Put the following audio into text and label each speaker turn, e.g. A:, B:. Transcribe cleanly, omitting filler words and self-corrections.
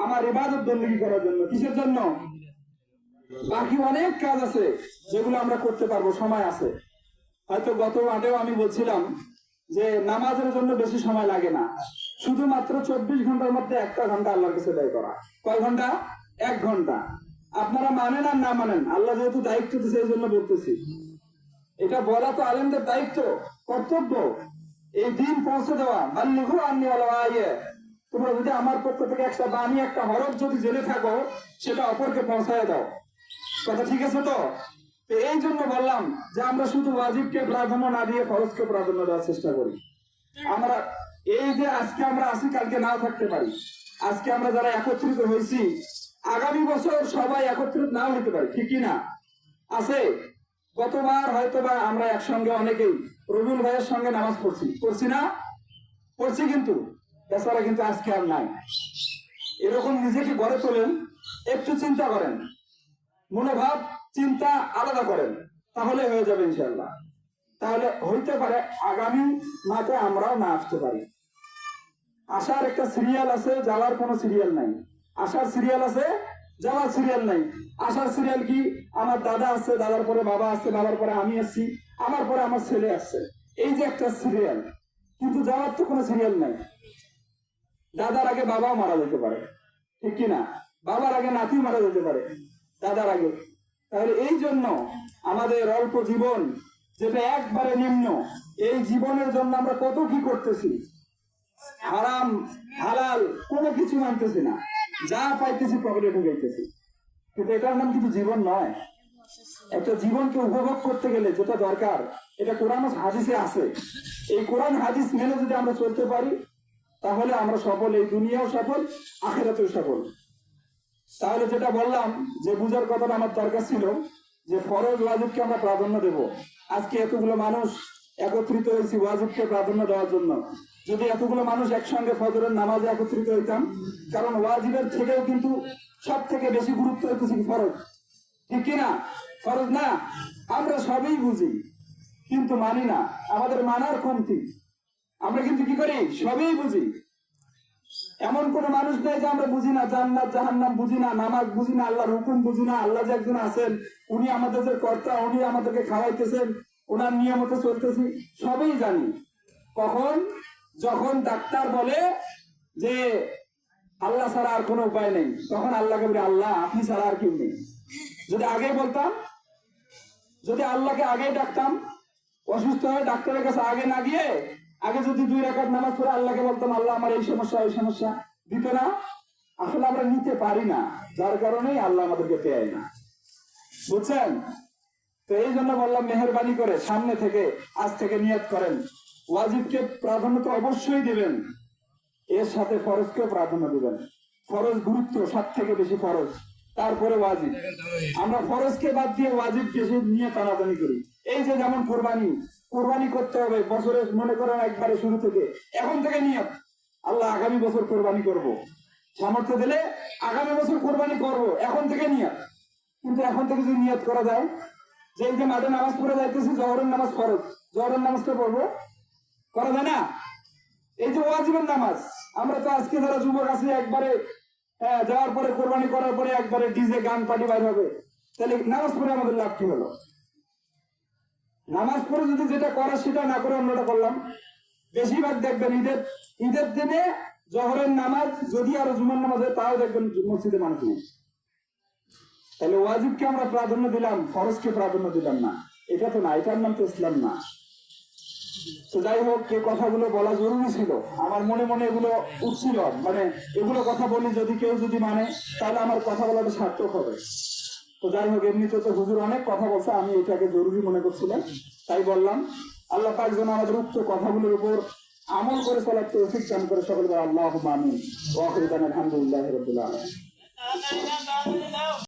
A: আমার ইবাদত বندگی করার জন্য। কিসের জন্য? বাকি অনেক কাজ আছে যেগুলো আমরা করতে পারবো, সময় আছে। হয়তো গত মাঠেও আমি বলছিলাম যে নামাজের জন্য বেশি সময় লাগে না, শুধুমাত্র 24 ঘন্টার মধ্যে 1 ঘন্টা আল্লাহর কাছে ব্যয় করা। কয় ঘন্টা? 1 ঘন্টা। আপনারা মানেন আর না মানেন, আল্লাহ যেহেতু দায়িত্ব দিয়েছে এই জন্য বলতেছি। এটা বলা তো আলেমদের দায়িত্ব, কর্তব্য। এই দিন পৌঁছে দেওয়া, বাল্লিগু আন্নী ওয়ালাউ আয়া। তোমরা যদি আমার পক্ষ থেকে একটা বাণী, একটা হরফ যদি জেনে থাকো, সেটা অপরকে পৌঁছায় দাও। কথা ঠিক আছে তো? এই জন্য বললাম যে আমরা শুধু ওয়াজিবকে প্রাধান্য না দিয়ে ফরজকে প্রাধান্য দেওয়ার চেষ্টা করি। আমরা এই যে আজকে আমরা আসি, কালকে নাও থাকতে পারি। আজকে আমরা যারা একত্রিত হয়েছি, আগামী বছর সবাই একত্রিত নাও হতে পারি, ঠিক কিনা? আছে। গতবার হয়তো বা আমরা একসঙ্গে অনেকেই রবিউল ভাইয়ের সঙ্গে নামাজ পড়ছি না? পড়ছি, কিন্তু এছাড়া কিন্তু আজকে আর নাই। এরকম নিজেকে গড়ে তোলেন, একটু চিন্তা করেন, মনোভাব চিন্তা আলাদা করেন, তাহলে হয়ে যাবে ইনশাআল্লাহ। তাহলে হইতে পারে আগামী মাসে আমরাও না আসতে পারি। আসার একটা সিরিয়াল আছে, যাওয়ার কোনো সিরিয়াল নাই। আসার সিরিয়াল আছে, যাওয়ার সিরিয়াল নাই। আসার সিরিয়াল কি? আমার দাদা আছে, দাদার পরে বাবা আছে, বাবার পরে আমি আসছি, আমার পরে আমার ছেলে আসছে, এই যে একটা সিরিয়াল। কিন্তু যাওয়ার তো কোনো সিরিয়াল নাই। দাদার আগে বাবাও মারা যেতে পারে, ঠিক কিনা? বাবার আগে নাতিও মারা যেতে পারে, দাদার আগে। তাহলে এই জন্য আমাদের অল্প জীবন, যেটা একবারে নিম্ন, এই জীবনের জন্য আমরা কত কি করতেছি। হারাম হালাল কোনো কিছু মানতেছি না, যা পাইতেছি পকেটে ঢুকাইতেছি। কিন্তু এটার নাম কিন্তু জীবন নয়। একটা জীবনকে উপভোগ করতে গেলে যেটা দরকার, এটা কোরআন হাদিসে আছে। এই কোরআন হাদিস মেনে যদি আমরা চলতে পারি, তাহলে আমরা সফল, এই দুনিয়াও সফল, আখিরাতেও সফল। তাহলে যেটা বললাম, যে বুঝার কথাটা আমার দরকার ছিল, যে ফরজ ওয়াজিবকে আমরা প্রাধান্য দেব। আজকে এতগুলো মানুষ একত্রিত হয়েছি ওয়াজিবকে প্রাধান্য দেওয়ার জন্য। যদি এতগুলো মানুষ একসঙ্গে ফজরের নামাজে একত্রিত হইতাম, কারণ ওয়াজিবের থেকেও কিন্তু সব থেকে বেশি গুরুত্ব হইতেছে ফরজ, ঠিক কিনা? ফরজ না, আমরা সবই বুঝি কিন্তু মানি না, আমাদের মানার কমতি। আমরা কিন্তু কি করি? সবই বুঝি। এমন কোন মানুষ নেই যে আমরা বুঝি না, জান্নাত জাহান্নাম বুঝি না, নামাজ বুঝি না, আল্লাহর হুকুম বুঝি না, আল্লাহ যে একজন আছেন, উনি আমাদের যে কর্তা, উনি আমাদেরকে খাওয়াইতেছেন, ওনার নিয়মত চলতেছি, সবই জানি। কখন? যখন ডাক্তার বলে যে আল্লাহ ছাড়া আর কোনো উপায় নেই, তখন আল্লাহকে বলি আল্লাহ আপনি ছাড়া আর কেউ নেই। যদি আগে বলতাম, যদি আল্লাহকে আগে ডাকতাম, অসুস্থ হয়ে ডাক্তারের কাছে আগে না গিয়ে আগে যদি 2 রাকাত নামাজ পড়ে আল্লাহকে বলতাম আল্লাহ আমার এই সমস্যা ওই সমস্যা, দিত না। আসলে আমরা নিতে পারি না, যার কারণেই আল্লাহ আমাদেরকে পেয়ে না, বুঝছেন? তো এই জন্য বললাম, মেহেরবানি করে সামনে থেকে আজ থেকে নিয়ত করেন, ওয়াজিবকে প্রাধান্য তো অবশ্যই দিবেন, এর সাথে ফরজকে প্রাধান্য দিবেন। ফরজ গুরুত্ব সব থেকে বেশি, ফরজ, তারপরে ওয়াজিব। আমরা ফরজকে বাদ দিয়ে ওয়াজিব বেশি নিয়ে টানাটানি করি। এই যে যেমন কোরবানি করতে হবে বছরে, মনে করেন একবারে শুরু থেকে, এখন থেকে নিয়ত আল্লাহ আগামী বছর কোরবানি করব, সামর্থ্য দিলে আগামী বছর কোরবানি করব, এখন থেকে নিয়ত। কিন্তু এখন থেকে যদি নিয়ত করা যায় যে এই যে মাঠে নামাজ পড়ে যাইতেছি, জহরের নামাজ ফরজ, জহরের নামাজটা পড়বো, করা যায় না? এই যে ওয়াজিবের নামাজ, আমরা তো আজকে যারা যুবক আছি একবারে যাওয়ার পরে কোরবানি করার পরে একবারে ডিজে গান পার্টি বাইর হবে, তাহলে নামাজ পড়ে আমাদের লাভ কি হলো? নামাজ পড়ে যদি যেটা করা সেটা না করে অন্যটা করলাম। বেশিরভাগ দেখবেন ঈদের দিনে জহরের নামাজ, যদি আরো জুমার নামাজ হয়, তাও দেখবেন মসজিদে মানুষ নেই। তাহলে ওয়াজিবকে আমরা প্রাধান্য দিলাম, ফরজকে প্রাধান্য দিলাম না, এটা তো না, এটার নাম তো ইসলাম না। তো যাই হোক, এই কথাগুলো বলা জরুরি ছিল, আমার মনে মনে এগুলো উঠছিল, মানে এগুলো কথা বলি যদি কেউ যদি মানে, তাহলে আমার কথা বলাটা সার্থক হবে। তো যাই হোক, এমনিতে তো হুজুর অনেক কথা বলছে, আমি এটাকে জরুরি মনে করছিলাম, তাই বললাম। আল্লাহ পাক যেন আমাদের উক্ত কথাগুলোর উপর আমল করে চলার তৌফিক দান করে। সকলে আল্লাহুম্মা আমিন। ওয়া আখিরু দাওয়ানা আলহামদুলিল্লাহি রাব্বিল আলামিন।